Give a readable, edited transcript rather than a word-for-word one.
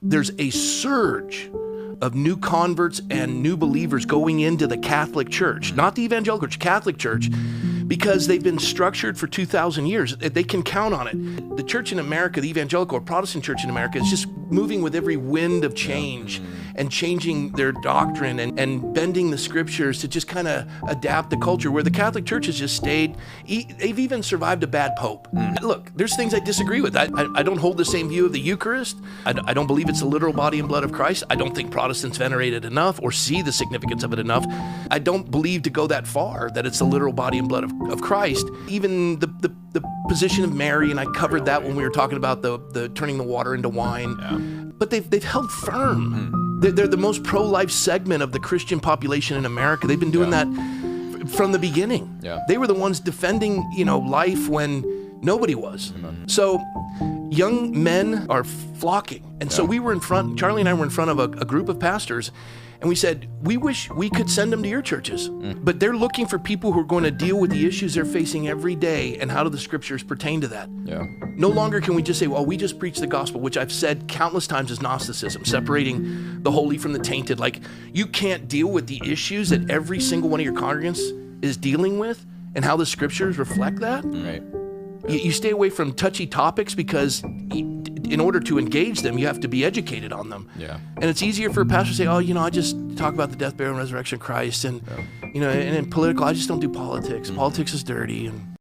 there's a surge of new converts and new believers going into the Catholic Church, not the evangelical church, Catholic Church, because they've been structured for 2,000 years. They can count on it. The church in America, the evangelical or Protestant church in America, is just moving with every wind of change and changing their doctrine and bending the scriptures to just kind of adapt the culture, where the Catholic Church has just stayed. They've even survived a bad pope. Look, there's things I disagree with. I don't hold the same view of the Eucharist. I don't believe it's the literal body and blood of Christ. I don't think Protestants venerate it enough or see the significance of it enough. I don't believe to go that far that it's the literal body and blood of Christ. Even the position of Mary, and I covered that when we were talking about the turning the water into wine. Yeah. But they've held firm. They're the most pro-life segment of the Christian population in America. They've been doing that from the beginning. Yeah. They were the ones defending, life when nobody was. Amen. So young men are flocking. And so we were in front, Charlie and I were in front of a group of pastors, and we said, we wish we could send them to your churches, but they're looking for people who are going to deal with the issues they're facing every day, and how do the scriptures pertain to that? Yeah. No longer can we just say, well, we just preach the gospel, which I've said countless times is Gnosticism, separating the holy from the tainted. Like, you can't deal with the issues that every single one of your congregants is dealing with and how the scriptures reflect that. Right. You stay away from touchy topics because in order to engage them, you have to be educated on them. Yeah. And it's easier for a pastor to say, I just talk about the death, burial, and resurrection of Christ. And, and in political, I just don't do politics. Politics is dirty. And